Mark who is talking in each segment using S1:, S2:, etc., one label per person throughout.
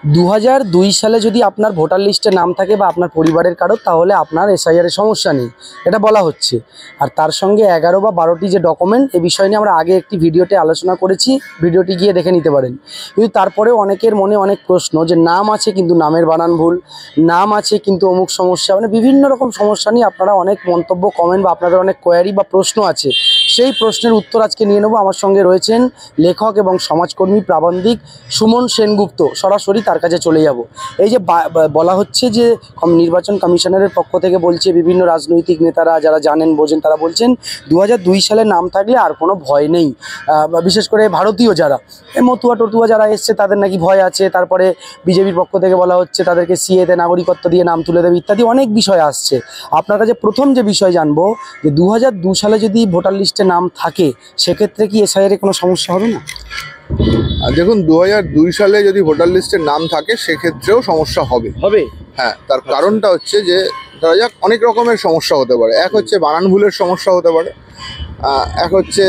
S1: 2002 সালে যদি আপনার ভোটার লিস্টে নাম থাকে বা আপনার পরিবারের কারো, তাহলে আপনার এসআইআর এর সমস্যা নেই, এটা বলা হচ্ছে। আর তার সঙ্গে 11 বা 12টি যে ডকুমেন্ট, এই বিষয় নিয়ে আমরা আগে একটি ভিডিওতে আলোচনা করেছি, ভিডিওটি গিয়ে দেখে নিতে পারেন। কিন্তু তারপরেও অনেকের মনে অনেক প্রশ্ন যে নাম আছে কিন্তু নামের বানান ভুল, নাম আছে কিন্তু অমুক সমস্যা, মানে বিভিন্ন রকম সমস্যা নিয়ে আপনারা অনেক মন্তব্য, কমেন্ট বা আপনাদের অনেক কোয়ারি বা প্রশ্ন আছে। সেই প্রশ্নের উত্তর আজকে নিয়ে নেব। আমার সঙ্গে রয়েছেন লেখক এবং সমাজকর্মী প্রাবন্ধিক সুমন সেনগুপ্ত। সরাসরি তার কাছে চলে যাব। এই যে বলা হচ্ছে যে নির্বাচন কমিশনের পক্ষ থেকে বলছে, বিভিন্ন রাজনৈতিক নেতারা যারা জানেন বোঝেন তারা বলছেন 2002 সালে নাম থাকলে আর কোনো ভয় নেই। বিশেষ করে ভারতীয় যারা মতুয়া টতুয়া যারা এসছে তাদের নাকি ভয় আছে। তারপরে বিজেপির পক্ষ থেকে বলা হচ্ছে তাদেরকে সিএতে নাগরিকত্ব দিয়ে নাম তুলে দেবে, ইত্যাদি অনেক বিষয় আসছে। আপনার কাছে প্রথম যে বিষয় জানবো যে 2002 সালে যদি ভোটার লিস্টে নাম থাকে, সেক্ষেত্রে কি এসআইআর এ কোনো সমস্যা হবে না?
S2: দেখুন, 2002 সালে যদি ভোটার লিস্টে নাম থাকে সেক্ষেত্রেও সমস্যা হবে। হ্যাঁ, তার কারণটা হচ্ছে যে ধরা যাক অনেক রকমের সমস্যা হতে পারে। এক হচ্ছে বানান ভুলের সমস্যা হতে পারে, এক হচ্ছে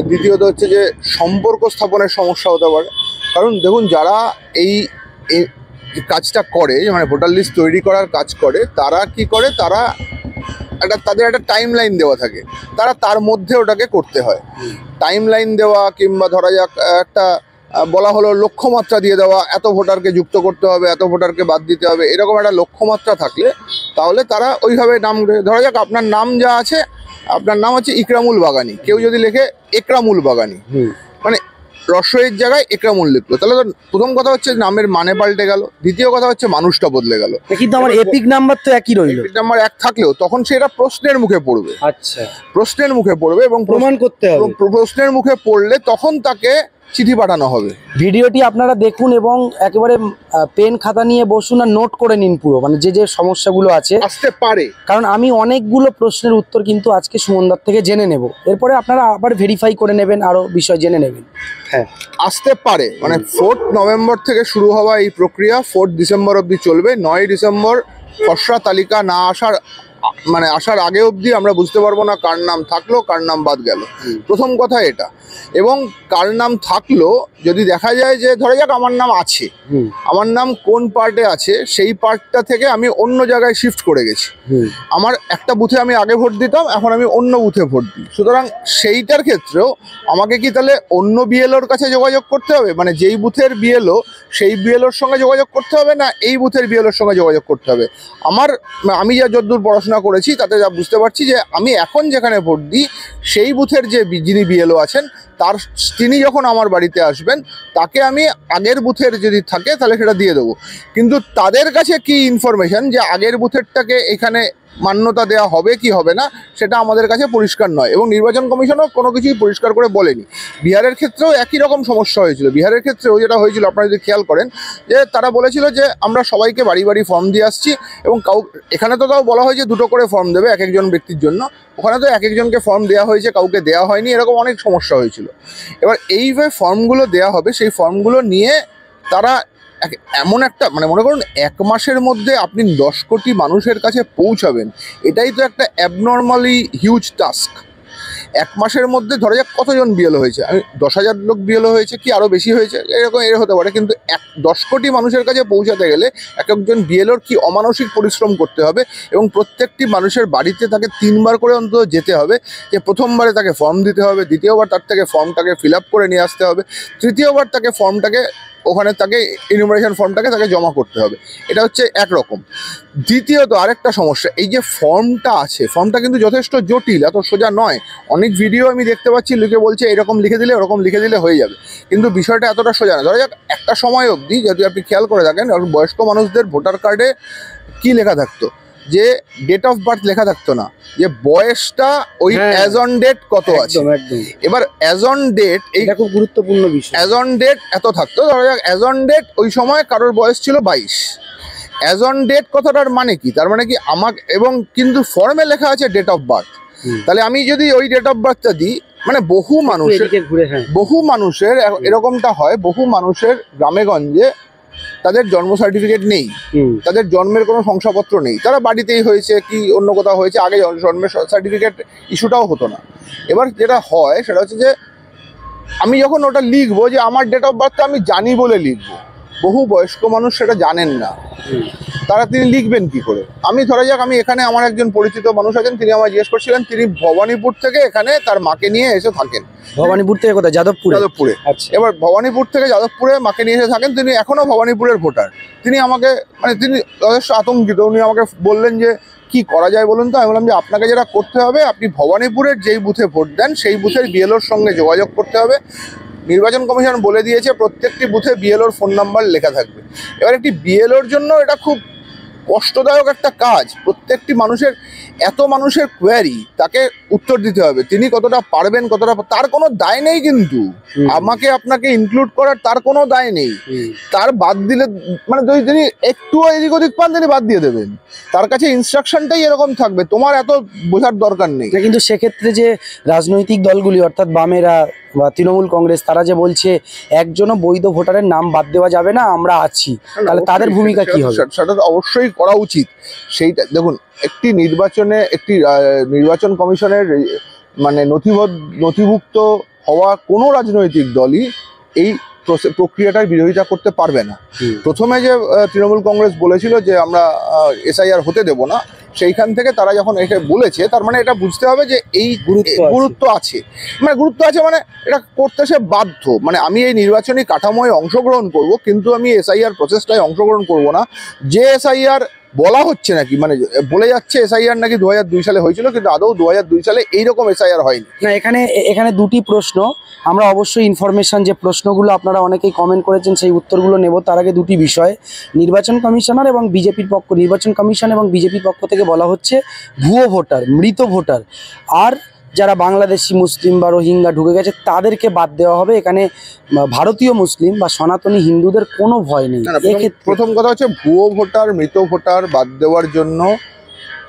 S2: দ্বিতীয়ত হচ্ছে যে সম্পর্ক স্থাপনের সমস্যা হতে পারে। কারণ দেখুন, যারা এই কাজটা করে, মানে ভোটার লিস্ট তৈরি করার কাজ করে, তারা কি করে, তারা তাদের একটা টাইম লাইন দেওয়া থাকে, তারা তার মধ্যে ওটাকে করতে হয়। টাইম লাইন দেওয়া কিংবা ধরা যাক একটা বলা হলো লক্ষ্যমাত্রা দিয়ে দেওয়া, এত ভোটারকে যুক্ত করতে হবে, এত ভোটারকে বাদ দিতে হবে, এরকম একটা লক্ষ্যমাত্রা থাকলে তাহলে তারা ওইভাবে নাম, ধরা যাক আপনার নাম যা আছে, আপনার নাম হচ্ছে ইকরামুল বাগানি, কেউ যদি লেখে একরামুল বাগানি, মানে রসয়ের জায়গায় একরামুল লিখলো, তাহলে তো প্রথম কথা হচ্ছে নামের মানে পাল্টে গেল, দ্বিতীয় কথা হচ্ছে মানুষটা বদলে গেল।
S1: কিন্তু আমার এপিক নাম্বার তো একই রইল,
S2: এপিক নাম্বার এক থাকলেও তখন সেটা প্রশ্নের মুখে পড়বে।
S1: আচ্ছা,
S2: প্রশ্নের মুখে পড়বে এবং
S1: প্রমাণ করতে হবে।
S2: প্রশ্নের মুখে পড়লে তখন তাকে চিঠি পাঠানো হবে।
S1: ভিডিওটি আপনারা দেখুন এবং একেবারে পেন খাতা নিয়ে বসুন আর নোট করে নিন পুরো, মানে যে যে সমস্যাগুলো আছে
S2: আসতে পারে। কারণ
S1: আমি অনেকগুলো প্রশ্নের উত্তর কিন্তু আজকে সুমনদার থেকে জেনে নেব, এরপরে আপনারা আবার ভেরিফাই করে নেবেন, আরো বিষয় জেনে নেবেন। হ্যাঁ,
S2: আসতে পারে, মানে 4 নভেম্বর থেকে শুরু হওয়া এই প্রক্রিয়া 4 ডিসেম্বর অবধি চলবে। 9 ডিসেম্বর খসড়া তালিকা না আসার, মানে আসার আগে অবধি আমরা বুঝতে পারবো না কার নাম থাকলো কার নাম বাদ গেল। প্রথম কথা এটা। এবং কার নাম থাকলো যদি দেখা যায় যে ধরা যাক আমার নাম আছে, আমার নাম কোন পার্টে আছে, সেই পার্টটা থেকে আমি অন্য জায়গায় শিফট করে গেছি, আমার একটা বুথে আমি আগে ভোট দিতাম, এখন আমি অন্য বুথে ভোট দিই, সুতরাং সেইটার ক্ষেত্রেও আমাকে কি তাহলে অন্য বিএলওর কাছে যোগাযোগ করতে হবে, মানে যেই বুথের বিএলও সেই বিএলওর সঙ্গে যোগাযোগ করতে হবে, না এই বুথের বিএলওর সঙ্গে যোগাযোগ করতে হবে? আমি যা যতদূর পড়াশোনা করেছি তাতে যা বুঝতে পারছি যে আমি এখন যেখানে ভোট দিই সেই বুথের যে যিনি বিএলও আছেন তিনি যখন আমার বাড়িতে আসবেন তাকে আমি আগের বুথের যদি থাকে তাহলে সেটা দিয়ে দেবো। কিন্তু তাদের কাছে কি ইনফরমেশন যে আগের বুথেরটাকে এখানে মান্যতা দেওয়া হবে কি হবে না, সেটা আমাদের কাছে পরিষ্কার নয়, এবং নির্বাচন কমিশনও কোনো কিছুই পরিষ্কার করে বলেনি। বিহারের ক্ষেত্রেও একই রকম সমস্যা হয়েছিল। বিহারের ক্ষেত্রেও যেটা হয়েছিল আপনারা যদি খেয়াল করেন, যে তারা বলেছিল যে আমরা সবাইকে বাড়ি বাড়ি ফর্ম দিয়ে আসছি, এবং এখানে তো তাও বলা হয়েছে 2টো করে ফর্ম দেবে এক একজন ব্যক্তির জন্য, ওখানে তো এক একজনকে ফর্ম দেওয়া হয়েছে, কাউকে দেওয়া হয়নি, এরকম অনেক সমস্যা হয়েছিল। এবার এইভাবে ফর্মগুলো দেওয়া হবে, সেই ফর্মগুলো নিয়ে তারা এমন একটা, মানে মনে করুন 1 মাসের মধ্যে আপনি 10 কোটি মানুষের কাছে পৌঁছাবেন, এটাই তো একটা অ্যাবনর্মালি হিউজ টাস্ক। 1 মাসের মধ্যে ধরা যাক কতজন বিএলও হয়েছে, আমি 10,000 লোক বিএলও হয়েছে কি আরও বেশি হয়েছে, এরকম হতে পারে, কিন্তু 10 কোটি মানুষের কাছে পৌঁছাতে গেলে এক একজন বিএলওর কি অমানসিক পরিশ্রম করতে হবে, এবং প্রত্যেকটি মানুষের বাড়িতে তাকে 3 বার করে অন্তত যেতে হবে, যে প্রথমবারে তাকে ফর্ম দিতে হবে, দ্বিতীয়বার তার থেকে ফর্মটাকে ফিল আপ করে নিয়ে আসতে হবে, তৃতীয়বার তাকে ফর্মটাকে ওখানে তাকে ইনুমারেশন ফর্মটাকে তাকে জমা করতে হবে। এটা হচ্ছে একরকম। দ্বিতীয়ত আরেকটা সমস্যা, এই যে ফর্মটা আছে, ফর্মটা কিন্তু যথেষ্ট জটিল, এত সোজা নয়। অনেক ভিডিও আমি দেখতে পাচ্ছি লোকে বলছে এরকম লিখে দিলে ওরকম লিখে দিলে হয়ে যাবে, কিন্তু বিষয়টা এতটা সোজা না। ধরা যাক একটা সময় অবধি যদি আপনি খেয়াল করে থাকেন, বয়স্ক মানুষদের ভোটার কার্ডে কি লেখা থাকতো, যে ডেট অফ বার্থ লেখা থাকতো না, যে বয়সটা ওই অ্যাজ অন ডেট কত আছে। এবার অ্যাজ অন ডেট, এইটা খুব গুরুত্বপূর্ণ বিষয়, অ্যাজ অন ডেট এত থাকতো। ধরা যাক অ্যাজ অন ডেট ওই সময় কারোর বয়স ছিল 22। অ্যাজ অন ডেট কথাটার মানে কি, তার মানে কি আমাকে, এবং কিন্তু ফর্মে লেখা আছে ডেট অফ বার্থ, তাহলে আমি যদি ওই ডেট অফ বার্থটা দিই, মানে বহু মানুষের এরকমটা হয়, বহু মানুষের গ্রামেগঞ্জে তাদের জন্ম সার্টিফিকেট নেই, তাদের জন্মের কোনো শংসাপত্র নেই, তারা বাড়িতেই হয়েছে কি অন্য কোথাও হয়েছে, আগে জন্মের সার্টিফিকেট ইস্যুটাও হতো না। এবার যেটা হয় সেটা হচ্ছে যে আমি যখন ওটা লিখবো, যে আমার ডেট অফ বার্থটা আমি জানি বলে লিখবো, বহু বয়স্ক মানুষ সেটা জানেন না, তারা তিনি লিখবেন কি করে? আমি ধরা যাক আমি এখানে, আমার একজন পরিচিত মানুষ আছেন, তিনি আমায় জিজ্ঞেস করছিলেন, তিনি ভবানীপুর থেকে এখানে তার মাকে নিয়ে এসে থাকেন।
S1: ভবানীপুর থেকে কোথায়? যাদবপুরে?
S2: যাদবপুরে।
S1: আচ্ছা।
S2: এবার ভবানীপুর থেকে যাদবপুরে মাকে নিয়ে এসে থাকেন, তিনি এখনো ভবানীপুরের ভোটার। তিনি আমাকে, মানে তিনি যথেষ্ট আতঙ্কিত, উনি আমাকে বললেন যে কি করা যায় বলুন তো? আমি বললাম যে আপনাকে যেটা করতে হবে, আপনি ভবানীপুরের যেই বুথে ভোট দেন সেই বুথের বিএলওর সঙ্গে যোগাযোগ করতে হবে। নির্বাচন কমিশন বলে দিয়েছে প্রত্যেকটি বুথে বিএলওর ফোন নাম্বার লেখা থাকবে। এবার একটি বিএলওর জন্য এটা খুব কষ্টদায়ক একটা কাজ। প্রত্যেকটি মানুষের, এত মানুষের কোয়ারি, তাকে উত্তর দিতে হবে। তিনি কতটা পারবেন, কতটা, তার কোনো দায় নেই, কিন্তু আমাকে আপনাকে ইনক্লুড করার তার কোনো দায় নেই। তার বাদ দিলে, মানে যদি তিনি একটুও এদিক ওদিক পান তিনি বাদ দিয়ে দেবেন। তার কাছে ইনস্ট্রাকশনটাই এরকম থাকবে, তোমার এত বোঝার দরকার নেই।
S1: কিন্তু সেক্ষেত্রে যে রাজনৈতিক দলগুলি অর্থাৎ বামেরা বা তৃণমূল কংগ্রেস, তারা যে বলছে একজনও বৈধ ভোটারের নাম বাদ দেওয়া যাবে না, আমরা আছি, তাহলে তাদের ভূমিকা কি হবে?
S2: সেটা তো অবশ্যই করা উচিত। সেইটা দেখুন, একটি নির্বাচনে, একটি নির্বাচন কমিশনের মানে নথিভুক্ত হওয়া কোনো রাজনৈতিক দলই এই প্রক্রিয়াটার বিরোধিতা করতে পারবে না। প্রথমে যে তৃণমূল কংগ্রেস বলেছিল যে আমরা এসআইআর হতে দেব না, সেইখান থেকে তারা যখন এটা বলেছে, তার মানে এটা বুঝতে হবে যে এই গুরুত্ব আছে, মানে গুরুত্ব আছে, মানে এটা করতে সে বাধ্য। মানে আমি এই নির্বাচনী কাঠামোয় অংশগ্রহণ করব, কিন্তু আমি এসআইআর প্রসেসটায় অংশগ্রহণ করব না। যে এসআইআর বলা হচ্ছে নাকি, মানে বলে যাচ্ছে এসআইআর নাকি 2002 সালে হয়েছিল, কিন্তু আদৌ 2002 সালে এইরকম এসআইআর হয়নি।
S1: না, এখানে দুটি প্রশ্ন, আমরা অবশ্যই ইনফরমেশন যে প্রশ্নগুলো আপনারা অনেকেই কমেন্ট করেছেন সেই উত্তরগুলো নেব। তার আগে দুটি বিষয়, নির্বাচন কমিশনার এবং বিজেপির পক্ষ, নির্বাচন কমিশন এবং বিজেপির পক্ষ থেকে বলা হচ্ছে ভুয়ো ভোটার, মৃত ভোটার আর যারা বাংলাদেশি মুসলিম বা রোহিঙ্গা ঢুকে গেছে তাদেরকে বাদ দেওয়া হবে। এখানে ভারতীয় মুসলিম বা সনাতনী হিন্দুদের কোনো ভয় নেই।
S2: প্রথম কথা হচ্ছে, ভুয়ো ভোটার, মৃত ভোটার বাদ দেওয়ার জন্য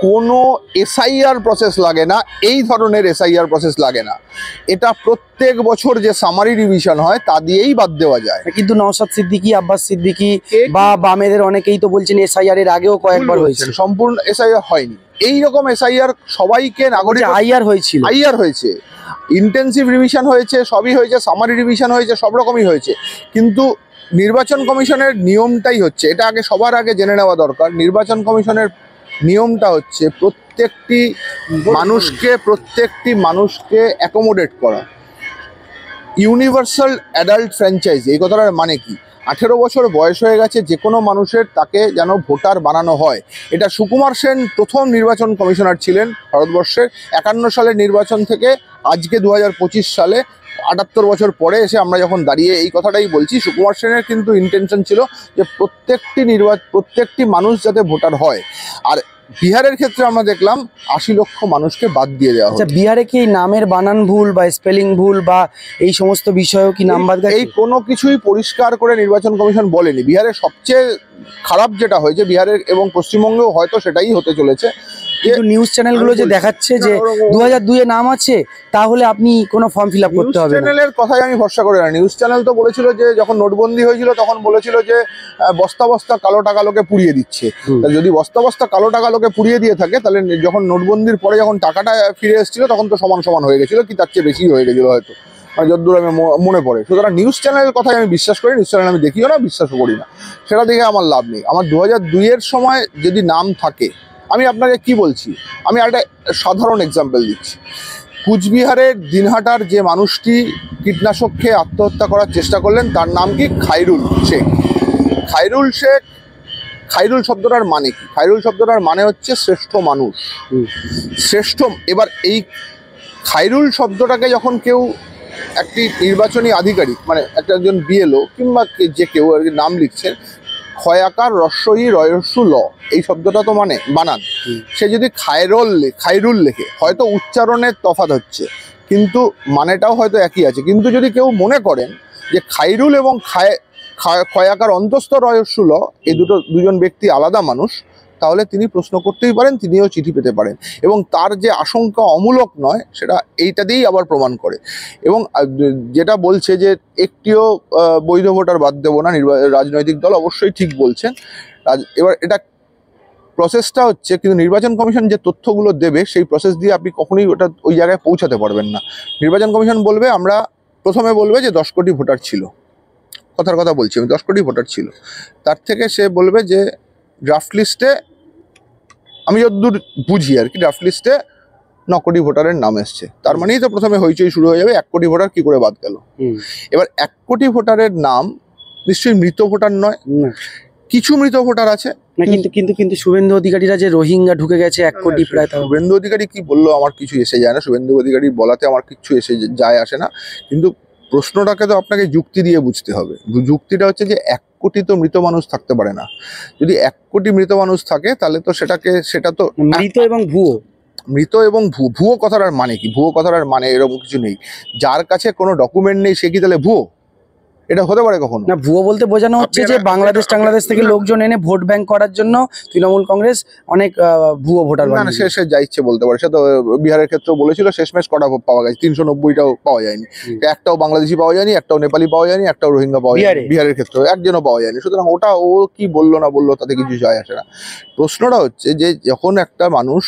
S2: কোনো এসআইআর প্রসেস লাগে না, এই ধরনের এসআইআর প্রসেস লাগে না। এটা প্রত্যেক বছর যে সামারি রিভিশন হয় তা দিয়েই বাদ দেওয়া যায়।
S1: কিন্তু নওশাদ সিদ্দিকী, আব্বাস সিদ্দিকী বা বামেদের অনেকেই তো বলছেন এসআইআর এর আগেও কয়েকবার হয়েছে,
S2: সম্পূর্ণ এসআইআর হয়নি। এইরকম এসআইআর সবাইকে নাগরিক,
S1: আইআর হয়েছিল,
S2: আইআর হয়েছে, ইন্টেন্সিভ রিভিশন হয়েছে, সবই হয়েছে, সামারি রিভিশন হয়েছে, সব রকমই হয়েছে। কিন্তু নির্বাচন কমিশনের নিয়মটাই হচ্ছে, এটা আগে সবার আগে জেনে নেওয়া দরকার। নির্বাচন কমিশনের নিয়মটা হচ্ছে প্রত্যেকটি মানুষকে অ্যাকোমোডেট করা। ইউনিভার্সাল অ্যাডাল্ট ফ্র্যাঞ্চাইজ, এই কথাটার মানে কি? 18 বছর বয়স হয়ে গেছে যে কোনো মানুষের, তাকে যেন ভোটার বানানো হয়। এটা সুকুমার সেন প্রথম নির্বাচন কমিশনার ছিলেন ভারতবর্ষের। 51 সালের নির্বাচন থেকে আজকে 2025 সালে 78 বছর পরে এসে আমরা যখন দাঁড়িয়ে এই কথাটাই বলছি, সুকুমার সেনের কিন্তু ইন্টেনশন ছিল যে প্রত্যেকটি মানুষ যাতে ভোটার হয়। আর বিহারের ক্ষেত্রে আমরা দেখলাম 80 লক্ষ মানুষকে বাদ দিয়ে দেওয়া হচ্ছে।
S1: বিহারে কি নামের বানান ভুল বা স্পেলিং ভুল বা এই সমস্ত বিষয়েও কি নাম বাদ গেছে?
S2: এই কোনো কিছুই পরিষ্কার করে নির্বাচন কমিশন বলেনি। বিহারের সবচেয়ে খারাপ যেটা হয়েছে, বিহারের এবং পশ্চিমবঙ্গেও হয়তো সেটাই হতে চলেছে,
S1: কিন্তু নিউজ চ্যানেলগুলো যে দেখাচ্ছে যে 2002 এ নাম আছে, তাহলে আপনি কোনো ফর্ম ফিল আপ করতে হবে না।
S2: চ্যানেলের কথাই আমি ভরসা করি না। নিউজ চ্যানেল তো বলেছিল যে যখন নোটবন্দি হয়েছিল তখন বলেছিল যে বস্তা বস্তা কালো টাকা লোকে পুড়িয়ে দিচ্ছে। যদি বস্তা বস্তা কালো টাকা লোকে পুড়িয়ে দিয়ে থাকে, তাহলে যখন নোটবন্দির পরে যখন টাকাটা ফিরে এসেছিল তখন তো সমান সমান হয়ে গেছিল, কি তার চেয়ে বেশি হয়ে গেছিল হয়তো, মানে যতদূর আমি মনে পড়ে। সুতরাং নিউজ চ্যানেলের কথাই আমি বিশ্বাস করি, নিউজ চ্যানেল আমি দেখিও না, বিশ্বাসও করি না। সেটা দেখে আমার লাভ নেই। আমার 2002 এর সময় যদি নাম থাকে, আমি আপনাকে কি বলছি, আমি একটা সাধারণ এক্সাম্পল দিচ্ছি। কুচবিহারের দিনহাটার যে মানুষটি কীটনাশক খেয়ে আত্মহত্যা করার চেষ্টা করলেন, তার নাম কি? খাইরুল শেখ। খাইরুল শেখ, খাইরুল শব্দটার মানে কি? খাইরুল শব্দটার মানে হচ্ছে শ্রেষ্ঠ মানুষ, শ্রেষ্ঠ। এবার এই খাইরুল শব্দটাকে যখন কেউ, একটি নির্বাচনী আধিকারিক, মানে একজন বিএলও কিংবা যে কেউ আর কি নাম লিখছেন, ক্ষয়াকার রস্বই রয়স্যু ল, এই শব্দটা তো মানে বানান, সে যদি খাইরুল লেখে, হয়তো উচ্চারণের তফাৎ হচ্ছে কিন্তু মানেটাও হয়তো একই আছে। কিন্তু যদি কেউ মনে করেন যে খাইরুল এবং ক্ষয়াকার অন্তস্থ রয়স্যু ল এই দুজন ব্যক্তি আলাদা মানুষ, তাহলে তিনি প্রশ্ন করতেই পারেন, তিনিও চিঠি পেতে পারেন। এবং তার যে আশঙ্কা অমূলক নয়, সেটা এইটা দিয়েই আবার প্রমাণ করে। এবং যেটা বলছে যে একটিও বৈধ ভোটার বাদ দেবো না রাজনৈতিক দল, অবশ্যই ঠিক বলছেন। এবার এটা প্রসেসটা হচ্ছে, কিন্তু নির্বাচন কমিশন যে তথ্যগুলো দেবে সেই প্রসেস দিয়ে আপনি কখনোই ওই জায়গায় পৌঁছাতে পারবেন না। নির্বাচন কমিশন বলবে, আমরা প্রথমে বলবে যে 10 কোটি ভোটার ছিল। কথার কথা বলছি আমি, 10 কোটি ভোটার ছিল, তার থেকে সে বলবে যে ড্রাফট লিস্টে, আমি যতদূর বুঝি আর কি, ড্রাফট লিস্টে 9 কোটি ভোটারের নাম এসছে, তার মানেই তো প্রথমে হইচই শুরু হয়ে যাবে 1 কোটি ভোটার কি করে বাদ গেল। এবার 1 কোটি ভোটারের নাম নিশ্চয়ই মৃত ভোটার নয়, কিছু মৃত ভোটার আছে।
S1: না, কিন্তু শুভেন্দু অধিকারীরা যে রোহিঙ্গা ঢুকে গেছে 1 কোটি প্রায়,
S2: শুভেন্দু অধিকারী কি বললো আমার কিছু এসে যায় না, শুভেন্দু অধিকারী বলাতে আমার কিছু এসে যায় আসে না, কিন্তু প্রশ্নটাকে তো আপনাকে যুক্তি দিয়ে বুঝতে হবে। যুক্তিটা হচ্ছে যে 1 কোটি তো মৃত মানুষ থাকতে পারে না, যদি 1 কোটি মৃত মানুষ থাকে তাহলে তো সেটা তো
S1: মৃত এবং ভুয়ো।
S2: মৃত এবং ভুয়ো কথার মানে কি? ভুয়ো কথার মানে এরকম কিছু নেই, যার কাছে কোনো ডকুমেন্ট নেই সে কি তাহলে ভুয়ো? এটা হতে পারে কখনো
S1: না, ভুয়ো বলতে বোঝানো হচ্ছে যে বাংলাদেশ থেকে লোকজন এনে ভোট ব্যাংক করার জন্য তৃণমূল কংগ্রেস অনেক ভুয়ো ভোটার
S2: না, সে যা ইচ্ছে বলতে পারে। সে তো বিহারের ক্ষেত্রেও বলেছিল, শেষমেশ কটা পাওয়া গেছে, 390টাও পাওয়া যায়নি, একটাও বাংলাদেশি পাওয়া যায়নি, একটাও নেপালি পাওয়া যায়নি, একটাও রোহিঙ্গা পাওয়া যায়নি বিহারের ক্ষেত্রেও, একজনও পাওয়া যায়নি। সুতরাং ওটা ও কি বললো না বললো তাতে কিছু যায় আসে না। প্রশ্নটা হচ্ছে যে যখন একটা মানুষ,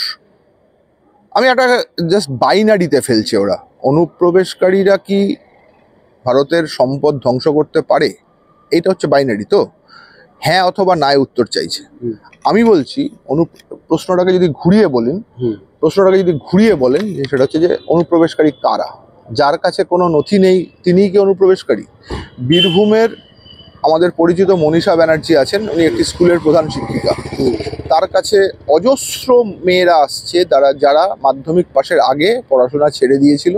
S2: আমি একটা জাস্ট বাইনারিতে ফেলছে, ওরা অনুপ্রবেশকারীরা কি ভারতের সম্পদ ধ্বংস করতে পারে? এইটা হচ্ছে বাইনারি, তো হ্যাঁ অথবা নাই উত্তর চাইছে। আমি বলছি প্রশ্নটাকে যদি ঘুরিয়ে বলেন যে সেটা হচ্ছে যে অনুপ্রবেশকারী কারা? যার কাছে কোনো নথি নেই তিনিই কি অনুপ্রবেশকারী? বীরভূমের আমাদের পরিচিত মনীষা ব্যানার্জি আছেন, উনি একটি স্কুলের প্রধান শিক্ষিকা, তার কাছে অজস্র মেয়েরা আসছে যারা মাধ্যমিক পাশের আগে পড়াশোনা ছেড়ে দিয়েছিল,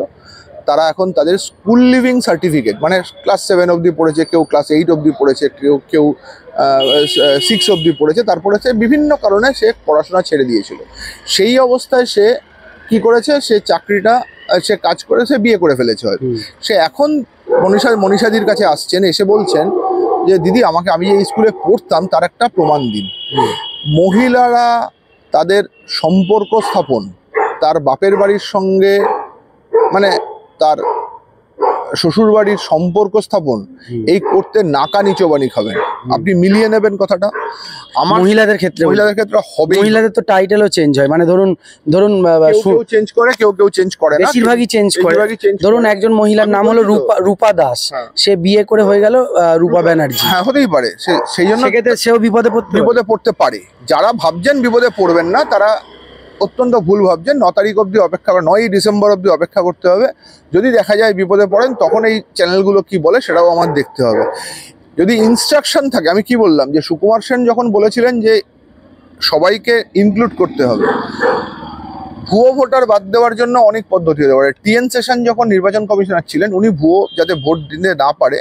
S2: তারা এখন তাদের স্কুল লিভিং সার্টিফিকেট, মানে ক্লাস 7 অবধি পড়েছে, কেউ ক্লাস 8 অবধি পড়েছে, কেউ 6 অবধি পড়েছে, তারপরে সে বিভিন্ন কারণে সে পড়াশোনা ছেড়ে দিয়েছিল। সেই অবস্থায় সে কি করেছে, সে কাজ করেছে, বিয়ে করে ফেলেছে হয়তো। সে এখন মনীষাদির কাছে আসছেন, এসে বলছেন যে দিদি আমি যে স্কুলে পড়তাম তার একটা প্রমাণ দিন। মহিলারা তাদের সম্পর্ক স্থাপন তার বাপের বাড়ির সঙ্গে, মানে তার শ্বশুর বাড়ির সম্পর্ক স্থাপন এই করতে নাকা নিচবানি খাবেন। আপনি মিলিয়ে নেবেন কথাটা। আমার মহিলাদের ক্ষেত্রে হবে,
S1: মহিলাদের তো টাইটেলও চেঞ্জ হয়, মানে ধরুন
S2: কেউ চেঞ্জ করে, কেউ চেঞ্জ করে না,
S1: বেশিরভাগই চেঞ্জ করে। ধরুন একজন মহিলার নাম হলো রূপা দাস, সে বিয়ে করে হয়ে গেল রূপা ব্যানার্জি,
S2: হ্যাঁ হতেই পারে, সেই জন্য
S1: সেও বিপদে
S2: পড়তে পারে। যারা ভাবছেন বিপদে পড়বেন না তারা অত্যন্ত ভুল ভাবছেন। 9 তারিখ অবধি অপেক্ষা, 9ই ডিসেম্বর অবধি অপেক্ষা করতে হবে। যদি দেখা যায় বিপদে পড়েন তখন এই চ্যানেলগুলো কি বলে সেটাও আমার দেখতে হবে। যদি ইনস্ট্রাকশন থাকে, আমি কি বললাম যে সুকুমার সেন যখন বলেছিলেন যে সবাইকে ইনক্লুড করতে হবে, ভুয়ো ভোটার বাদ দেওয়ার জন্য অনেক পদ্ধতি হতে পারে। টিএন সেশন যখন নির্বাচন কমিশনার ছিলেন, উনি ভুয়ো যাতে ভোট দিতে না পারে